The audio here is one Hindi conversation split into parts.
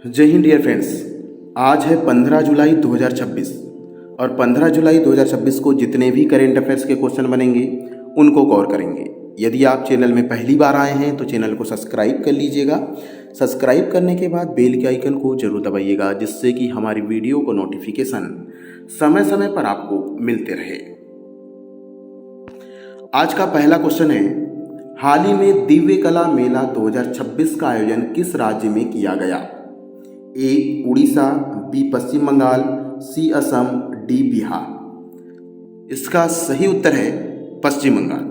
जय हिंद डियर फ्रेंड्स। आज है 15 जुलाई 2026 और 15 जुलाई 2026 को जितने भी करेंट अफेयर्स के क्वेश्चन बनेंगे उनको कवर करेंगे। यदि आप चैनल में पहली बार आए हैं तो चैनल को सब्सक्राइब कर लीजिएगा। सब्सक्राइब करने के बाद बेल के आइकन को जरूर दबाइएगा, जिससे कि हमारी वीडियो को नोटिफिकेशन समय समय पर आपको मिलते रहे। आज का पहला क्वेश्चन है, हाल ही में दिव्य कला मेला 2026 का आयोजन किस राज्य में किया गया? ए उड़ीसा, बी पश्चिम बंगाल, सी असम, डी बिहार। इसका सही उत्तर है पश्चिम बंगाल।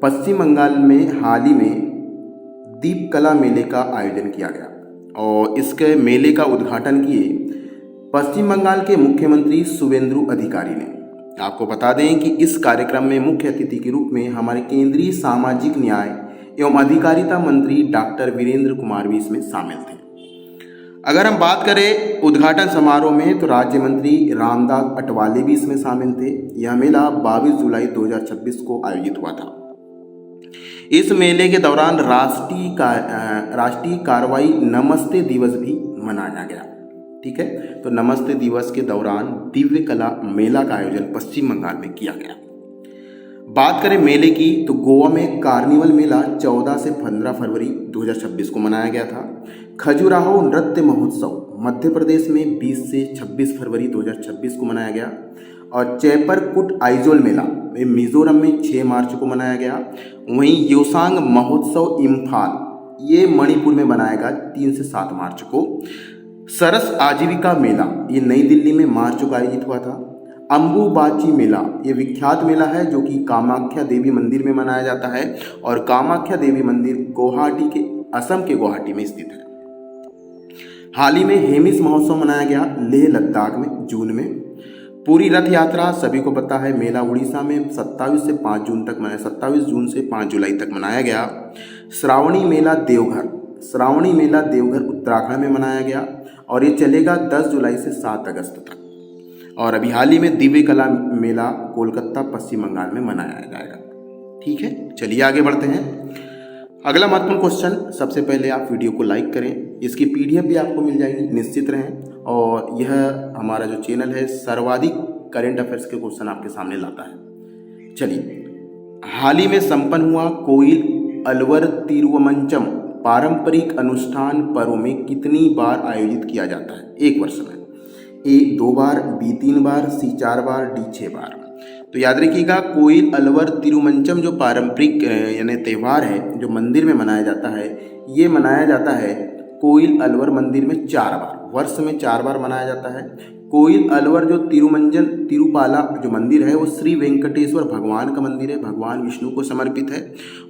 पश्चिम बंगाल में हाल ही में दीप कला मेले का आयोजन किया गया और इसके मेले का उद्घाटन किए पश्चिम बंगाल के मुख्यमंत्री शुवेंदु अधिकारी ने। आपको बता दें कि इस कार्यक्रम में मुख्य अतिथि के रूप में हमारे केंद्रीय सामाजिक न्याय एवं अधिकारिता मंत्री डॉक्टर वीरेंद्र कुमार भी इसमें शामिल थे। अगर हम बात करें उद्घाटन समारोह में तो राज्य मंत्री रामदास अठवाले भी इसमें शामिल थे। यह मेला 22 जुलाई 2026 को आयोजित हुआ था। इस मेले के दौरान राष्ट्रीय कार्रवाई नमस्ते दिवस भी मनाया गया। ठीक है, तो नमस्ते दिवस के दौरान दिव्य कला मेला का आयोजन पश्चिम बंगाल में किया गया। बात करें मेले की तो गोवा में कार्निवल मेला 14 से 15 फरवरी 2026 को मनाया गया था। खजुराहो नृत्य महोत्सव मध्य प्रदेश में 20 से 26 फरवरी 2026 को मनाया गया और चैपरकुट आइजोल मेला मिजोरम में 6 मार्च को मनाया गया। वहीं योसांग महोत्सव इम्फाल ये मणिपुर में मनाया गया 3 से 7 मार्च को। सरस आजीविका मेला ये नई दिल्ली में मार्च को आयोजित हुआ था। अम्बुबाची मेला ये विख्यात मेला है जो कि कामाख्या देवी मंदिर में मनाया जाता है और कामाख्या देवी मंदिर गुवाहाटी के असम के गुवाहाटी में स्थित है। हाल ही में हेमिस महोत्सव मनाया गया लेह लद्दाख में जून में। पूरी रथ यात्रा सभी को पता है मेला उड़ीसा में 27 से 5 जून तक 27 जून से 5 जुलाई तक मनाया गया। श्रावणी मेला देवघर उत्तराखंड में मनाया गया और ये चलेगा 10 जुलाई से 7 अगस्त तक। और अभी हाल ही में दिव्य कला मेला कोलकाता पश्चिम बंगाल में मनाया जाएगा। ठीक है, चलिए आगे बढ़ते हैं। अगला महत्वपूर्ण क्वेश्चन, सबसे पहले आप वीडियो को लाइक करें, इसकी पीडीएफ भी आपको मिल जाएगी, निश्चित रहें। और यह हमारा जो चैनल है सर्वाधिक करंट अफेयर्स के क्वेश्चन आपके सामने लाता है। चलिए, हाल ही में संपन्न हुआ कोइल अलवर तिरुवमंचम पारंपरिक अनुष्ठान पर्व में कितनी बार आयोजित किया जाता है एक वर्ष में? ए 2 बार, बी 3 बार, सी 4 बार, डी 6 बार। तो याद रखिएगा, कोइल अलवर तिरुमंचम जो पारंपरिक यानी त्यौहार है जो मंदिर में मनाया जाता है, ये मनाया जाता है कोइल अलवर मंदिर में 4 बार, वर्ष में 4 बार मनाया जाता है। कोइल अलवर जो तिरुपाला जो मंदिर है वो श्री वेंकटेश्वर भगवान का मंदिर है, भगवान विष्णु को समर्पित है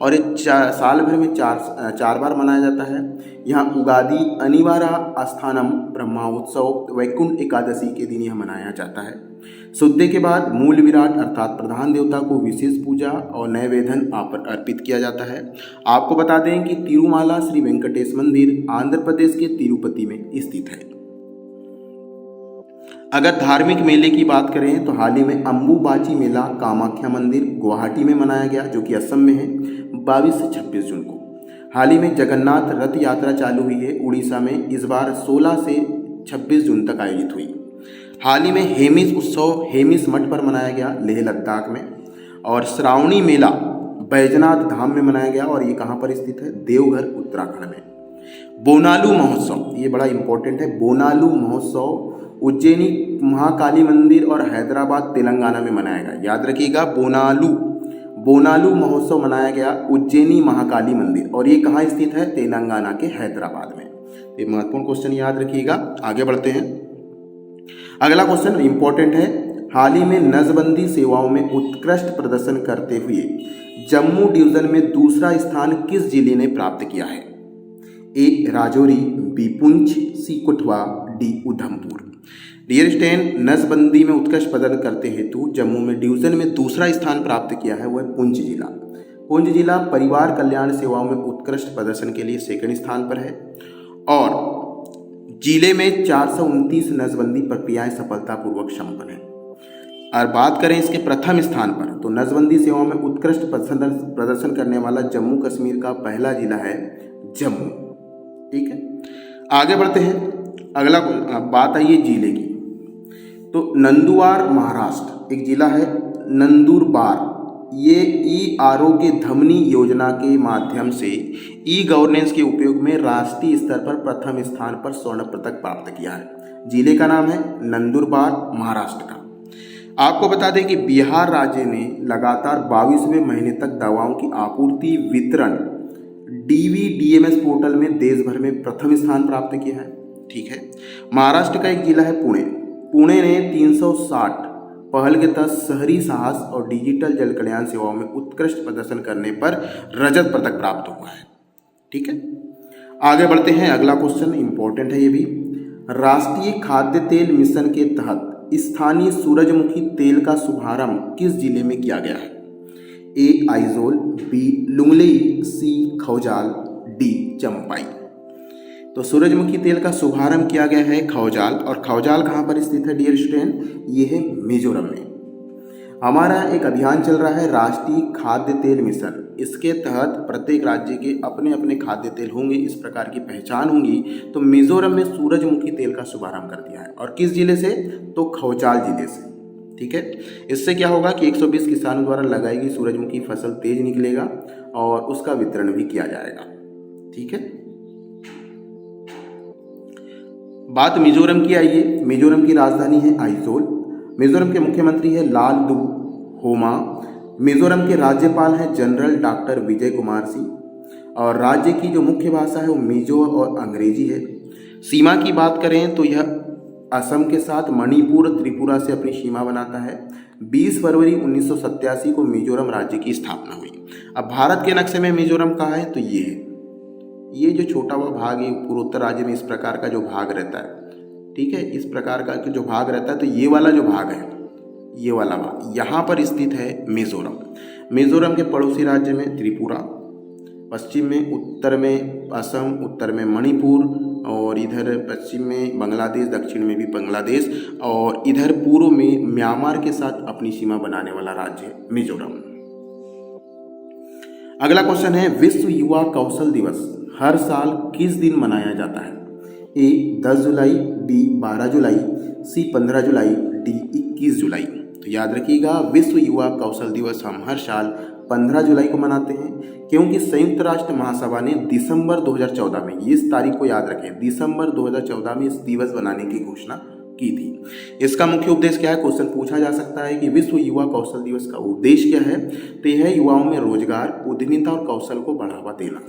और ये साल भर में चार बार मनाया जाता है। यहाँ उगादि अनिवारा स्थानम ब्रह्मोत्सव वैकुंठ एकादशी के दिन यह मनाया जाता है। शुद्धि के बाद मूल विराट अर्थात प्रधान देवता को विशेष पूजा और नैवेद्य अर्पित किया जाता है। आपको बता दें कि तिरुमाला श्री वेंकटेश मंदिर आंध्र प्रदेश के तिरुपति में स्थित है। अगर धार्मिक मेले की बात करें तो हाल ही में अम्बुबाची मेला कामाख्या मंदिर गुवाहाटी में मनाया गया जो कि असम में है 22 से 26 जून को। हाल ही में जगन्नाथ रथ यात्रा चालू हुई है उड़ीसा में, इस बार 16 से 26 जून तक आयोजित हुई। हाल ही में हेमिस उत्सव हेमिस मठ पर मनाया गया लेह लद्दाख में। और श्रावणी मेला बैजनाथ धाम में मनाया गया और ये कहाँ पर स्थित है? देवघर उत्तराखंड में। बोनालू महोत्सव ये बड़ा इंपॉर्टेंट है। बोनालू महोत्सव उज्जैनी महाकाली मंदिर और हैदराबाद तेलंगाना में मनाया गया। याद रखिएगा, बोनालू महोत्सव मनाया गया उज्जैनी महाकाली मंदिर और ये कहाँ स्थित है? तेलंगाना के हैदराबाद में। ये महत्वपूर्ण क्वेश्चन याद रखिएगा। आगे बढ़ते हैं। अगला क्वेश्चन इंपॉर्टेंट है। हाल ही में नसबंदी सेवाओं में उत्कृष्ट प्रदर्शन करते हुए जम्मू डिवीजन में दूसरा स्थान किस जिले ने प्राप्त किया है? A Rajouri, B Poonch, C Kathua, D Udhampur. Dear student, नसबंदी में उत्कृष्ट प्रदर्शन करते हेतु जम्मू में डिवीजन में दूसरा स्थान प्राप्त किया है, वह पुंछ जिला। पुंछ जिला परिवार कल्याण सेवाओं में उत्कृष्ट प्रदर्शन के लिए सेकंड स्थान पर है और जिले में 429 नसबंदी प्रक्रियाएं सफलतापूर्वक संपन्न है। और बात करें इसके प्रथम स्थान पर तो नसबंदी सेवाओं में उत्कृष्ट प्रदर्शन करने वाला जम्मू कश्मीर का पहला जिला है जम्मू। ठीक है, आगे बढ़ते हैं। अगला बात आई है जिले की, तो नंदुरबार महाराष्ट्र एक जिला है नंदुरबार। ये ई आरोग्य धमनी योजना के माध्यम से ई गवर्नेंस के उपयोग में राष्ट्रीय स्तर पर प्रथम स्थान पर स्वर्ण पदक प्राप्त किया है। जिले का नाम है नंदुरबार, महाराष्ट्र का। आपको बता दें कि बिहार राज्य ने लगातार 22वें महीने तक दवाओं की आपूर्ति वितरण DVDMS पोर्टल में देश भर में प्रथम स्थान प्राप्त किया है। ठीक है। महाराष्ट्र का एक जिला है पुणे। पुणे ने 360 पहल के तहत शहरी साहस और डिजिटल जल कल्याण सेवाओं में उत्कृष्ट प्रदर्शन करने पर रजत पदक प्राप्त हुआ है। ठीक है, आगे बढ़ते हैं। अगला क्वेश्चन इंपॉर्टेंट है ये भी। राष्ट्रीय खाद्य तेल मिशन के तहत स्थानीय सूरजमुखी तेल का शुभारंभ किस जिले में किया गया है? A Aizawl, B Lunglei, C खौजाल, D Champai. तो सूरजमुखी तेल का शुभारंभ किया गया है खौजाल, और खौजाल कहाँ पर स्थित है डियर स्टूडेंट? ये है मिजोरम में। हमारा एक अभियान चल रहा है राष्ट्रीय खाद्य तेल मिशन। इसके तहत प्रत्येक राज्य के अपने अपने खाद्य तेल होंगे, इस प्रकार की पहचान होगी। तो मिजोरम में सूरजमुखी तेल का शुभारंभ कर दिया है, और किस जिले से? तो खौजाल जिले से। ठीक है, इससे क्या होगा कि 120 किसानों द्वारा लगाई गई सूरजमुखी फसल तेज निकलेगा और उसका वितरण भी किया जाएगा। ठीक है, बात मिजोरम की आई है। मिजोरम की राजधानी है आइजोल। मिजोरम के मुख्यमंत्री है लालदुहोमा। मिजोरम के राज्यपाल हैं जनरल डॉक्टर विजय कुमार सिंह, और राज्य की जो मुख्य भाषा है वो मिजो और अंग्रेजी है। सीमा की बात करें तो यह असम के साथ मणिपुर, त्रिपुरा से अपनी सीमा बनाता है। 20 फरवरी 1987 को मिजोरम राज्य की स्थापना हुई। अब भारत के नक्शे में मिजोरम कहाँ है? तो ये है, ये जो छोटा हुआ भाग है पूर्वोत्तर राज्य में इस प्रकार का जो भाग रहता है। ठीक है, इस प्रकार का जो भाग रहता है, तो ये वाला जो भाग है, ये वाला भाग यहाँ पर स्थित है मिजोरम। मिजोरम के पड़ोसी राज्य में त्रिपुरा, पश्चिम में, उत्तर में असम, उत्तर में मणिपुर, और इधर पश्चिम में बांग्लादेश, दक्षिण में भी बांग्लादेश, और इधर पूर्व में म्यांमार के साथ अपनी सीमा बनाने वाला राज्य है मिजोरम। अगला क्वेश्चन है, विश्व युवा कौशल दिवस हर साल किस दिन मनाया जाता है? A 10 July, B 12 July, C 15 July, D 21 जुलाई। तो याद रखिएगा, विश्व युवा कौशल दिवस हम हर साल 15 जुलाई को मनाते हैं, क्योंकि संयुक्त राष्ट्र महासभा ने दिसंबर 2014 में, इस तारीख को याद रखें, दिसंबर 2014 में इस दिवस बनाने की घोषणा की थी। इसका मुख्य उद्देश्य क्या है? क्वेश्चन पूछा जा सकता है कि विश्व युवा कौशल दिवस का उद्देश्य क्या है? तो यह है युवाओं में रोजगार, उद्यमिता और कौशल को बढ़ावा देना।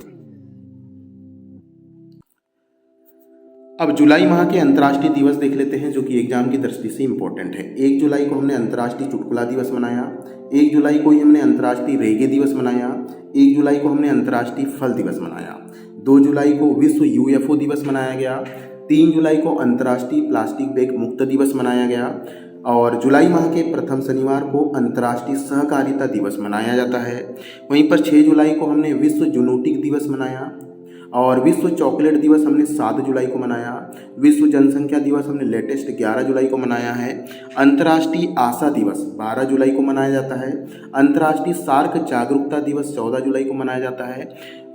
अब जुलाई माह के अंतर्राष्ट्रीय दिवस देख लेते हैं, जो कि एग्जाम की दृष्टि से इंपॉर्टेंट है। 1 जुलाई को हमने अंतर्राष्ट्रीय चुटकुला दिवस मनाया। 1 जुलाई को ही हमने अंतर्राष्ट्रीय रेगे दिवस मनाया। 1 जुलाई को हमने अंतर्राष्ट्रीय फल दिवस मनाया। 2 जुलाई को विश्व UFO दिवस मनाया गया। 3 जुलाई को अंतर्राष्ट्रीय प्लास्टिक बैग मुक्त दिवस मनाया गया, और जुलाई माह के प्रथम शनिवार को अंतर्राष्ट्रीय सहकारिता दिवस मनाया जाता है। वहीं पर 6 जुलाई को हमने विश्व जूनोटिक दिवस मनाया, और विश्व चॉकलेट दिवस हमने 7 जुलाई को मनाया। विश्व जनसंख्या दिवस हमने लेटेस्ट 11 जुलाई को मनाया है। अंतर्राष्ट्रीय आशा दिवस 12 जुलाई को मनाया जाता है। अंतर्राष्ट्रीय सार्क जागरूकता दिवस 14 जुलाई को मनाया जाता है।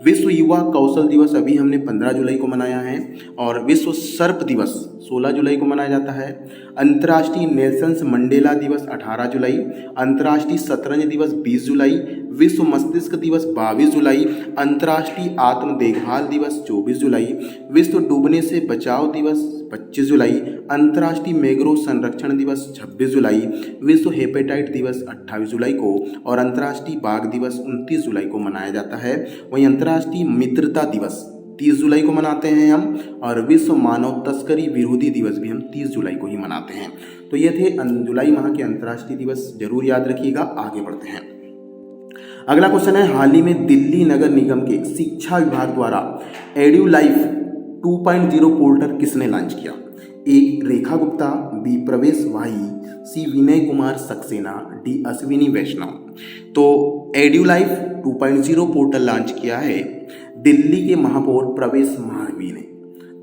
विश्व युवा कौशल दिवस अभी हमने 15 जुलाई को मनाया है, और विश्व सर्प दिवस 16 जुलाई को मनाया जाता है। अंतर्राष्ट्रीय नेल्सन मंडेला दिवस 18 जुलाई। अंतर्राष्ट्रीय शतरंज दिवस 20 जुलाई। विश्व मस्तिष्क दिवस 22 जुलाई। अंतर्राष्ट्रीय आत्म देखभाल दिवस 24 जुलाई। विश्व डूबने से बचाव दिवस 25 जुलाई। अंतर्राष्ट्रीय मैंग्रोव संरक्षण दिवस 26 जुलाई। विश्व हेपेटाइट दिवस 28 जुलाई को, और अंतर्राष्ट्रीय बाघ दिवस 29 जुलाई को मनाया जाता है। वहीं अंतर्राष्ट्रीय मित्रता दिवस 30 जुलाई को मनाते हैं हम, और विश्व मानव तस्करी विरोधी दिवस भी हम 30 जुलाई को ही मनाते हैं। तो ये थे जुलाई माह के अंतर्राष्ट्रीय दिवस, जरूर याद रखिएगा। आगे बढ़ते हैं। अगला क्वेश्चन है, हाल ही में दिल्ली नगर निगम के शिक्षा विभाग द्वारा एड्यू लाइफ 2.0 पोर्टल किसने लॉन्च किया? A रेखा गुप्ता, B प्रवेश वाही, C विनय कुमार सक्सेना, D अश्विनी वैष्णव। तो एड्यू लाइफ 2.0 पोर्टल लॉन्च किया है दिल्ली के महापौर प्रवेश महावी ने।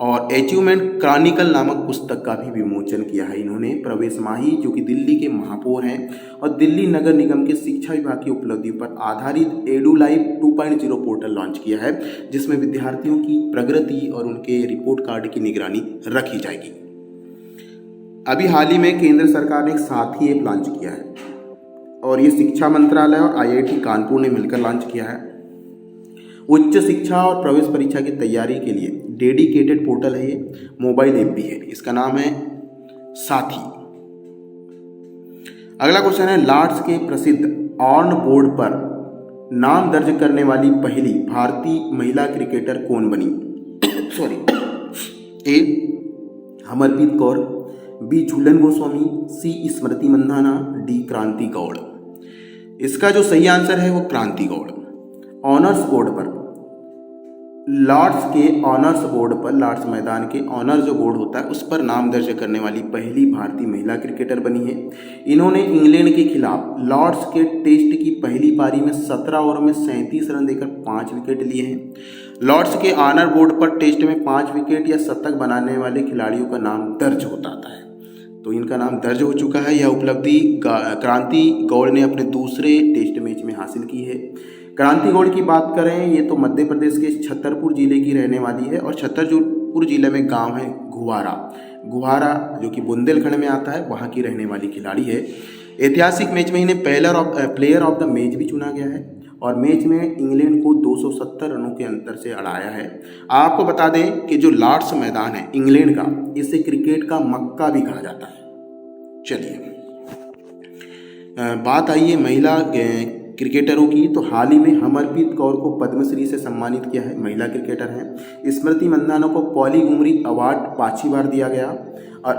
और अचीवमेंट क्रॉनिकल नामक पुस्तक का भी विमोचन किया है इन्होंने। प्रवेश माही जो कि दिल्ली के महापौर हैं और दिल्ली नगर निगम के शिक्षा विभाग की उपलब्धियों पर आधारित एडुलाइव 2.0 पोर्टल लॉन्च किया है, जिसमें विद्यार्थियों की प्रगति और उनके रिपोर्ट कार्ड की निगरानी रखी जाएगी। अभी हाल ही में केंद्र सरकार ने एक साथी ऐप लॉन्च किया है और ये शिक्षा मंत्रालय और IIT कानपुर ने मिलकर लॉन्च किया है। उच्च शिक्षा और प्रवेश परीक्षा की तैयारी के लिए डेडिकेटेड पोर्टल है, ये मोबाइल ऐप भी है, इसका नाम है साथी। अगला क्वेश्चन है, लॉर्ड्स के प्रसिद्ध ऑन बोर्ड पर नाम दर्ज करने वाली पहली भारतीय महिला क्रिकेटर कौन बनी? सॉरी, ए अमरप्रीत कौर, बी झूलन गोस्वामी, सी स्मृति मंधाना, डी क्रांति गौड़। इसका जो सही आंसर है वो क्रांति गौड़। ऑनर्स बोर्ड पर, लॉर्ड्स के ऑनर्स बोर्ड पर, लॉर्ड्स मैदान के ऑनर जो बोर्ड होता है उस पर नाम दर्ज करने वाली पहली भारतीय महिला क्रिकेटर बनी है। इन्होंने इंग्लैंड के खिलाफ लॉर्ड्स के टेस्ट की पहली पारी में 17 ओवर में 37 रन देकर 5 विकेट लिए हैं। लॉर्ड्स के ऑनर बोर्ड पर टेस्ट में 5 विकेट या शतक बनाने वाले खिलाड़ियों का नाम दर्ज होता है, तो इनका नाम दर्ज हो चुका है। यह उपलब्धि क्रांति गौड़ ने अपने दूसरे टेस्ट मैच में हासिल की है। क्रांति गौड़ की बात करें, ये तो मध्य प्रदेश के छतरपुर जिले की रहने वाली है और छतरपुर जिले में गांव है गुहारा जो कि बुंदेलखंड में आता है, वहां की रहने वाली खिलाड़ी है। ऐतिहासिक मैच में इन्हें प्लेयर ऑफ द मैच भी चुना गया है और मैच में इंग्लैंड को 270 रनों के अंतर से हराया है। आपको बता दें कि जो लॉर्ड्स मैदान है इंग्लैंड का, इसे क्रिकेट का मक्का भी कहा जाता है। चलिए बात आई है महिला क्रिकेटरों की, तो हाल ही में अमरप्रीत कौर को पद्मश्री से सम्मानित किया है, महिला क्रिकेटर हैं। स्मृति मंधाना को पॉली उमरी अवार्ड 5वीं बार दिया गया और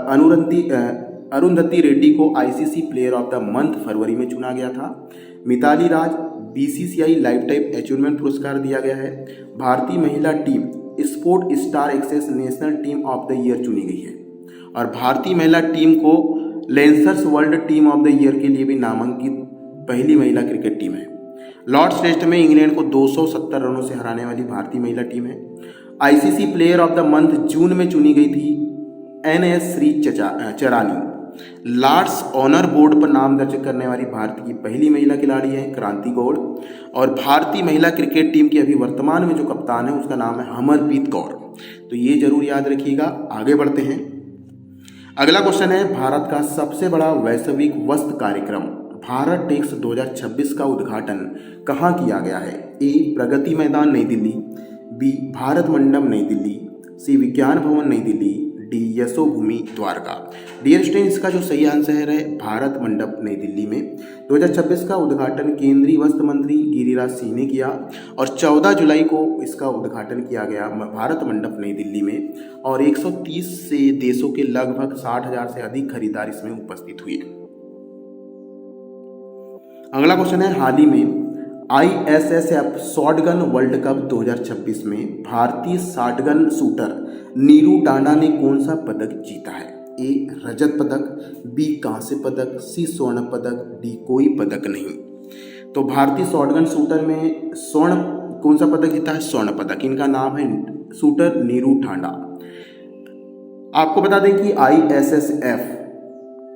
अरुंधति रेड्डी को ICC player of the month फरवरी में चुना गया था। Mithali Raj BCCI lifetime achievement पुरस्कार दिया गया है। भारतीय महिला team Sportstar Aces national team of the year चुनी गई है और भारतीय महिला टीम को लेंसर्स world team of the year के लिए भी नामांकित पहली महिला क्रिकेट टीम है। लॉर्ड्स टेस्ट में इंग्लैंड को 270 रनों से हराने वाली भारतीय महिला टीम है। ICC player of the month जून में चुनी गई थी NS Shree Charani. Lord's honour board पर नाम दर्ज करने वाली भारत की पहली महिला खिलाड़ी है क्रांति गौड़ और भारतीय महिला क्रिकेट टीम की अभी वर्तमान में जो कप्तान है उसका नाम है अमरप्रीत कौर। तो ये जरूर याद रखिएगा। आगे बढ़ते हैं। अगला क्वेश्चन है, भारत का सबसे बड़ा वैश्विक वस्त्र कार्यक्रम भारत टेक्स 2026 का उद्घाटन कहाँ किया गया है? ए प्रगति मैदान नई दिल्ली, बी भारत मंडप नई दिल्ली, सी Vigyan Bhavan Nai Delhi, D Yashobhoomi Dwarka. Dear student, इसका जो सही आंसर है भारत मंडप नई दिल्ली में 2026 का उद्घाटन केंद्रीय वस्त्र मंत्री गिरिराज सिंह ने किया और 14 जुलाई को इसका उद्घाटन किया गया भारत मंडप नई दिल्ली में और 130 से देशों के लगभग 60,000 से अधिक खरीदार इसमें उपस्थित हुए। अगला क्वेश्चन है, हाल ही में ISSF शॉटगन वर्ल्ड कप 2026 में भारतीय शॉटगन शूटर नीरू टांडा ने कौन सा पदक जीता है? ए रजत पदक, बी कांस्य पदक, सी स्वर्ण पदक, डी कोई पदक नहीं। तो भारतीय शॉटगन शूटर में कौन सा पदक जीता है? स्वर्ण पदक। इनका नाम है शूटर नीरू टांडा। आपको बता दें कि ISSF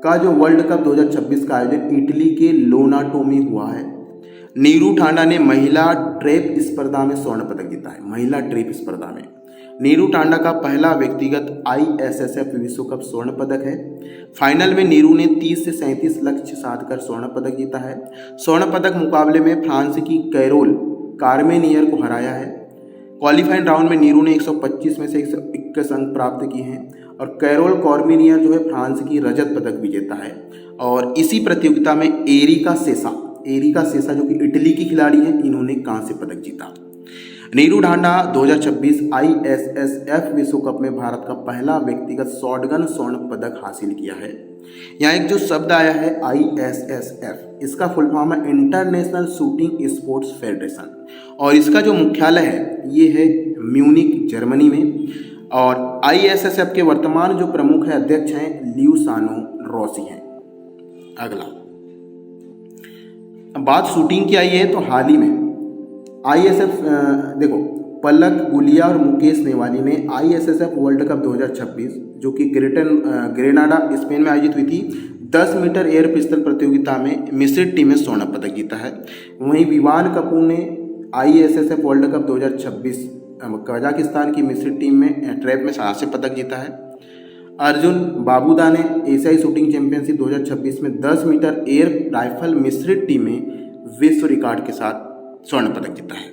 का जो वर्ल्ड कप 2026 का आयोजन इटली के लोनाटो में हुआ है। नीरू टांडा ने महिला ट्रैप स्पर्धा में स्वर्ण पदक जीता है। महिला ट्रैप स्पर्धा में नीरू टांडा का पहला व्यक्तिगत ISSF विश्व कप स्वर्ण पदक है। फाइनल में नीरू ने 30 से 37 लक्ष्य साधकर स्वर्ण पदक जीता है। स्वर्ण पदक मुकाबले में फ्रांस की कैरोल कार्मेनियर को हराया है। क्वालिफाइंग राउंड में नीरू ने 125 में से 121 अंक प्राप्त किए हैं और कैरोल कॉर्मिनियर जो है फ्रांस की रजत पदक विजेता है। और इसी प्रतियोगिता में एरिका सेसा जो कि इटली की खिलाड़ी है, इन्होंने कांस्य पदक जीता। नीरू टांडा 2026 ISSF विश्व कप में भारत का पहला व्यक्तिगत शॉटगन स्वर्ण पदक हासिल किया है। यहाँ एक जो शब्द आया है ISSF, इसका फुल फॉर्म है इंटरनेशनल शूटिंग स्पोर्ट्स फेडरेशन और इसका जो मुख्यालय है ये है म्यूनिक जर्मनी में। और ISSF के वर्तमान जो प्रमुख है अध्यक्ष हैं ल्यूसानो रॉसी हैं। अगला बात शूटिंग की आई है, तो हाल ही में ISSF देखो पलक गुलिया और मुकेश नेवाली ने ISSF वर्ल्ड कप 2026 जो कि ग्रेनाडा स्पेन में आयोजित हुई थी 10 मीटर एयर पिस्टल प्रतियोगिता में मिश्रित टीम में स्वर्ण पदक जीता है। वहीं विवान कपूर ने ISSF वर्ल्ड कप 2026 कजाकिस्तान की मिश्रित टीम में ट्रैप में कांस्य पदक जीता है। अर्जुन बाबूदा ने एशियाई शूटिंग चैंपियनशिप 2026 में 10 मीटर एयर राइफल मिश्रित टीम में विश्व रिकॉर्ड के साथ स्वर्ण पदक जीता है।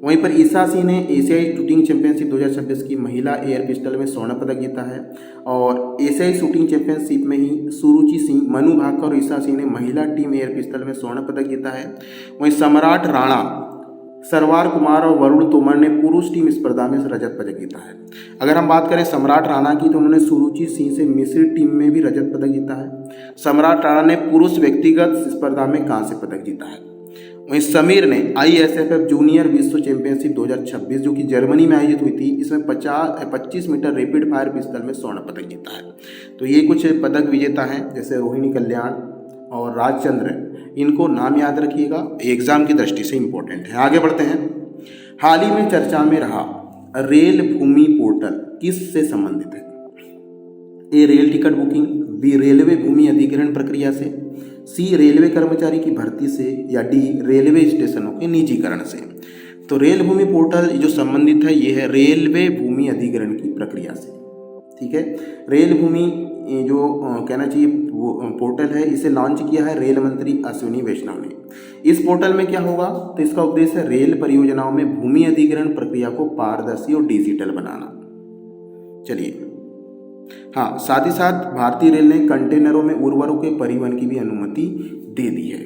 वहीं पर ईसा सिंह ने एशियाई शूटिंग चैंपियनशिप 2026 की महिला एयर पिस्टल में स्वर्ण पदक जीता है। और एशियाई शूटिंग चैंपियनशिप में ही सुरुचि सिंह, मनु भाकर और ईसा सिंह ने महिला टीम एयर पिस्टल में स्वर्ण पदक जीता है। वहीं सम्राट राणा, सरवार कुमार और वरुण तोमर ने पुरुष टीम स्पर्धा में रजत पदक जीता है। अगर हम बात करें सम्राट राणा की तो उन्होंने सुरुचि सिंह से मिश्रित टीम में भी रजत पदक जीता है। सम्राट राणा ने पुरुष व्यक्तिगत स्पर्धा में कांस्य पदक जीता है। वहीं समीर ने ISSF जूनियर विश्व चैंपियनशिप 2026 जो कि जर्मनी में आयोजित हुई थी इसमें 25 मीटर रैपिड फायर पिस्टल में स्वर्ण पदक जीता है। तो ये कुछ पदक विजेता हैं जैसे रोहिणी कल्याण और राजचंद्र, इनको नाम याद रखिएगा, एग्जाम की दृष्टि से इम्पोर्टेंट है। आगे बढ़ते हैं। हाल ही में चर्चा में रहा रेल भूमि पोर्टल किस से संबंधित है? A, rail ticket booking, B, railway भूमि अधिग्रहण प्रक्रिया से, सी, रेलवे कर्मचारी की भर्ती से, या डी, रेलवे स्टेशनों के निजीकरण से। तो रेल भूमि पोर्टल जो संबंधित है ये है रेलवे भूमि अधिग्रहण की प्रक्रिया से। ठीक है, रेल भूमि जो कहना चाहिए वो पोर्टल है, इसे लॉन्च किया है रेल मंत्री अश्विनी वैष्णव ने। इस पोर्टल में क्या होगा तो इसका उद्देश्य है रेल परियोजनाओं में भूमि अधिग्रहण प्रक्रिया को पारदर्शी और डिजिटल बनाना। चलिए, हाँ, साथ ही साथ भारतीय रेल ने कंटेनरों में उर्वरकों के परिवहन की भी अनुमति दे दी है।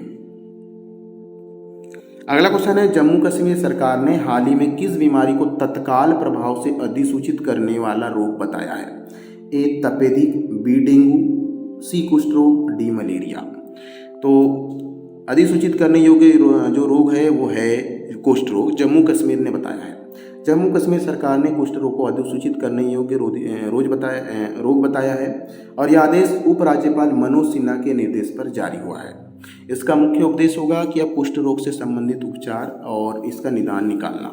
अगला क्वेश्चन है, जम्मू कश्मीर सरकार ने हाल ही में किस बीमारी को तत्काल प्रभाव से अधिसूचित करने वाला रोग बताया है? ए, तपेदिक, बी, डेंगू, सी, कुष्ठ रोग, डी, मलेरिया। तो अधिसूचित करने योग्य जो रोग है वो है कुष्ठ रोग, जम्मू कश्मीर ने बताया है। जम्मू कश्मीर सरकार ने कुष्ठ रोग को अधिसूचित करने योग्य रोग बताया है और यह आदेश उपराज्यपाल मनोज सिन्हा के निर्देश पर जारी हुआ है। इसका मुख्य उद्देश्य होगा कि अब कुष्ठ रोग से संबंधित उपचार और इसका निदान निकालना।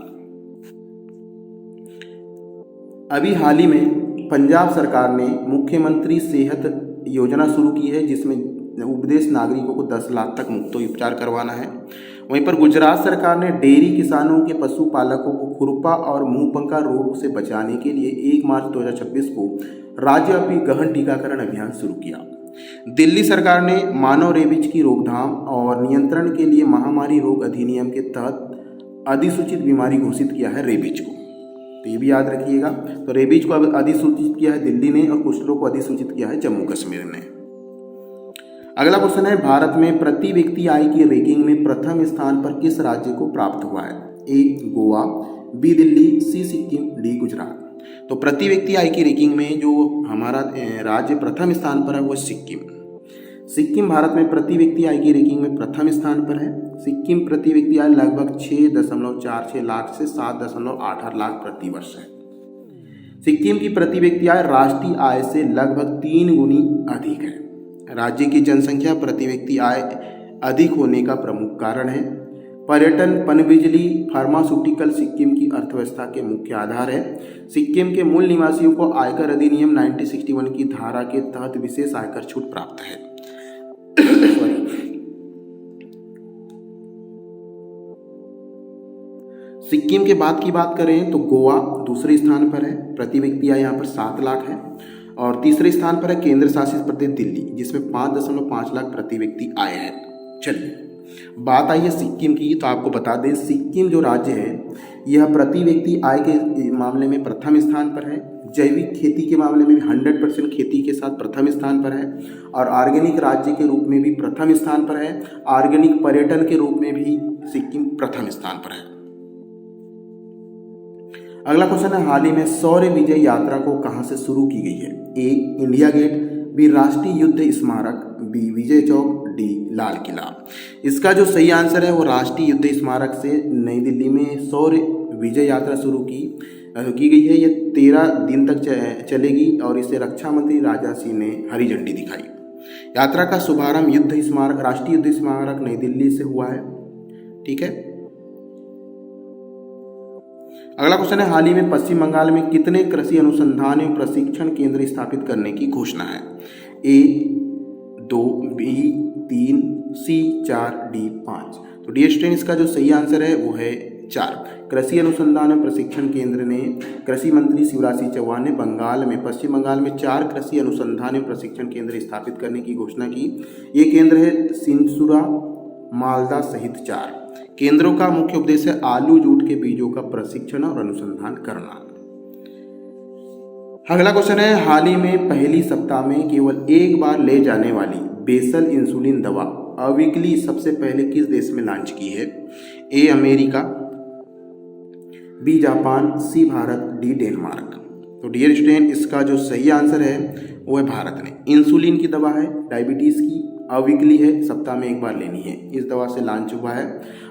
अभी हाल ही में पंजाब सरकार ने मुख्यमंत्री सेहत योजना शुरू की है जिसमें उपदेश नागरिकों को 10 लाख तक मुफ्त उपचार करवाना है। वहीं पर गुजरात सरकार ने डेयरी किसानों के पशुपालकों को खुरपा और मुंहपका रोग से बचाने के लिए 1 मार्च 2026 को राज्यव्यापी गहन टीकाकरण अभियान शुरू किया। दिल्ली सरकार ने मानव रेबीज की रोकथाम और नियंत्रण के लिए महामारी रोग अधिनियम के तहत अधिसूचित बीमारी घोषित किया है रेबीज को। तो ये भी याद रखिएगा। तो रेबीज को अधिसूचित किया है दिल्ली ने और कुष्ठ रोग को अधिसूचित किया है जम्मू कश्मीर ने। अगला क्वेश्चन है, भारत में प्रति व्यक्ति आय की रैंकिंग में प्रथम स्थान पर किस राज्य को प्राप्त हुआ है? ए, गोवा, बी, दिल्ली, सी, सिक्किम, डी, गुजरात। तो प्रति व्यक्ति आय की रैंकिंग में जो हमारा राज्य प्रथम स्थान पर है वो सिक्किम। सिक्किम भारत में प्रति व्यक्ति आय की रैंकिंग में प्रथम स्थान पर है। सिक्किम प्रति व्यक्ति आय लगभग 6.46 लाख से 7.88 लाख प्रति वर्ष है। सिक्किम की प्रति व्यक्ति आय राष्ट्रीय आय से लगभग 3 गुनी अधिक है। राज्य की जनसंख्या प्रति व्यक्ति आय अधिक होने का प्रमुख कारण है। पर्यटन, पनबिजली, फार्मास्यूटिकल सिक्किम की अर्थव्यवस्था के मुख्य आधार है। सिक्किम के मूल निवासियों को आयकर अधिनियम 1961 की धारा के तहत विशेष आयकर छूट प्राप्त है। सिक्किम के बाद की बात करें तो गोवा दूसरे स्थान पर है, प्रति व्यक्ति आय यहाँ पर 7 लाख है। और तीसरे स्थान पर है केंद्र शासित प्रदेश दिल्ली जिसमें 5.5 लाख प्रति व्यक्ति आय है। चलिए, बात आई है सिक्किम की, तो आपको बता दें सिक्किम जो राज्य है यह प्रति व्यक्ति आय के मामले में प्रथम स्थान पर है। जैविक खेती के मामले में भी 100% खेती के साथ प्रथम स्थान पर है और ऑर्गेनिक राज्य के रूप में भी प्रथम स्थान पर है। ऑर्गेनिक पर्यटन के रूप में भी सिक्किम प्रथम स्थान पर है। अगला क्वेश्चन है, हाल ही में शौर्य विजय यात्रा को कहां से शुरू की गई है? ए, इंडिया गेट, बी, राष्ट्रीय युद्ध स्मारक, बी, विजय चौक, डी, लाल किला। इसका जो सही आंसर है वो राष्ट्रीय युद्ध स्मारक से नई दिल्ली में शौर्य विजय यात्रा शुरू की गई है। ये 13 दिन तक चलेगी और इसे रक्षा मंत्री राजनाथ सिंह ने हरी झंडी दिखाई। यात्रा का शुभारंभ युद्ध स्मारक, राष्ट्रीय युद्ध स्मारक नई दिल्ली से हुआ है। ठीक है। अगला क्वेश्चन है, हाल ही में पश्चिम बंगाल में कितने कृषि अनुसंधान एवं प्रशिक्षण केंद्र स्थापित करने की घोषणा है? A 2, B 3, C 4, D 5। तो डियर स्टूडेंट, इसका जो सही आंसर है वो है 4। कृषि अनुसंधान एवं प्रशिक्षण केंद्र ने कृषि मंत्री शिवराज सिंह चौहान ने पश्चिम बंगाल में 4 कृषि अनुसंधान एवं प्रशिक्षण केंद्र स्थापित करने की घोषणा की। ये केंद्र है सिंसुरा, मालदा सहित 4 केंद्रों का मुख्य उद्देश्य है आलू जूट के बीजों का प्रशिक्षण और अनुसंधान करना। अगला क्वेश्चन है, हाल ही में पहली सप्ताह में केवल एक बार ले जाने वाली बेसल इंसुलिन दवा अविकली सबसे पहले किस देश में लॉन्च की है? A America, B Japan, C Bharat, D Denmark. तो डियर स्टूडेंट, इसका जो सही आंसर है वो है भारत ने। इंसुलिन की दवा है, डायबिटीज़ की, अविकली है, सप्ताह में एक बार लेनी है। इस दवा से लॉन्च हुआ है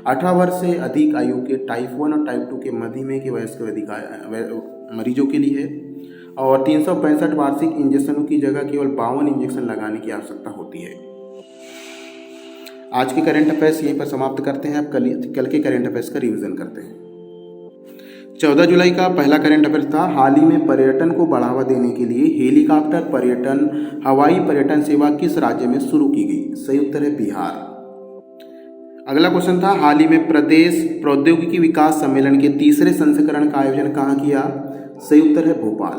18 वर्ष से अधिक आयु के टाइप 1 और टाइप 2 के मधुमेह के वयस्क मरीजों के लिए है और 365 वार्षिक इंजेक्शनों की जगह केवल 52 इंजेक्शन लगाने की आवश्यकता होती है। आज के करंट अफेयर्स यहीं पर समाप्त करते हैं। अब कल के करंट अफेयर्स का रिवीजन करते हैं। 14 जुलाई का पहला करंट अफेयर था, हाल ही में पर्यटन को बढ़ावा देने के लिए हेलीकॉप्टर पर्यटन, हवाई पर्यटन सेवा किस राज्य में शुरू की गई? सही उत्तर है बिहार। अगला क्वेश्चन था, हाल ही में प्रदेश प्रौद्योगिकी विकास सम्मेलन के 3रे संस्करण का आयोजन कहाँ किया? सही उत्तर है भोपाल।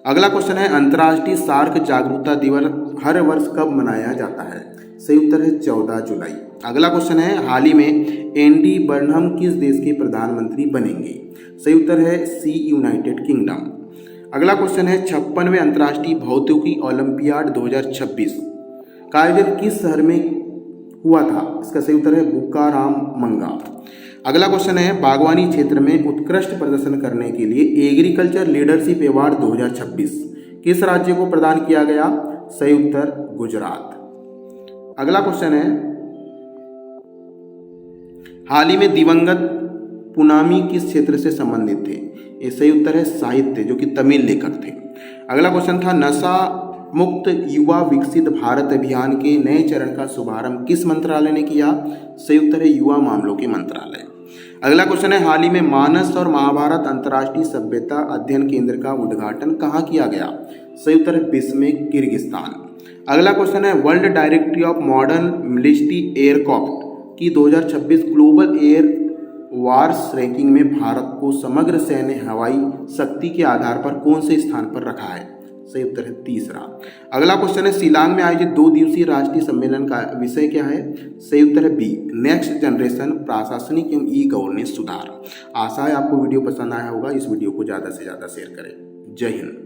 अगला क्वेश्चन है, अंतर्राष्ट्रीय सार्क जागरूकता दिवस हर वर्ष कब मनाया जाता है? सही उत्तर है 14 जुलाई। अगला क्वेश्चन है, हाल ही में एंडी बर्नहम किस देश के प्रधानमंत्री बनेंगे? सही उत्तर है सी, यूनाइटेड किंगडम। अगला क्वेश्चन है, 56वें अंतर्राष्ट्रीय भौतिकी ओलंपियाड 2026 का आयोजन किस शहर में हुआ था? इसका सही उत्तर है बुकारामंगा। अगला क्वेश्चन है, बागवानी क्षेत्र में उत्कृष्ट प्रदर्शन करने के लिए एग्रीकल्चर लीडरशिप अवार्ड 2026 किस राज्य को प्रदान किया गया? सही उत्तर गुजरात। अगला क्वेश्चन है, हाल ही में दिवंगत पुनामी किस क्षेत्र से संबंधित थे? ये सही उत्तर है साहित्य, जो कि तमिल लेखक थे। अगला क्वेश्चन था, नशा मुक्त युवा विकसित भारत अभियान के नए चरण का शुभारंभ किस मंत्रालय ने किया? सही उत्तर है युवा मामलों के मंत्रालय। अगला क्वेश्चन है, हाल ही में मानस और महाभारत अंतर्राष्ट्रीय सभ्यता अध्ययन केंद्र का उद्घाटन कहाँ किया गया? सही उत्तर है बिश्केक, किर्गिस्तान। अगला क्वेश्चन है, world directory of modern military aircraft की 2026 ग्लोबल एयर वार्स रैंकिंग में भारत को समग्र सैन्य हवाई शक्ति के आधार पर कौन से स्थान पर रखा है? सही उत्तर है 3रा। अगला क्वेश्चन है, शिलांग में आयोजित 2 दिवसीय राष्ट्रीय सम्मेलन का विषय क्या है? सही उत्तर है बी, नेक्स्ट जनरेशन प्रशासनिक एवं ई गवर्नेंस सुधार। आशा है आपको वीडियो पसंद आया होगा। इस वीडियो को ज़्यादा से ज़्यादा शेयर करें। जय हिंद।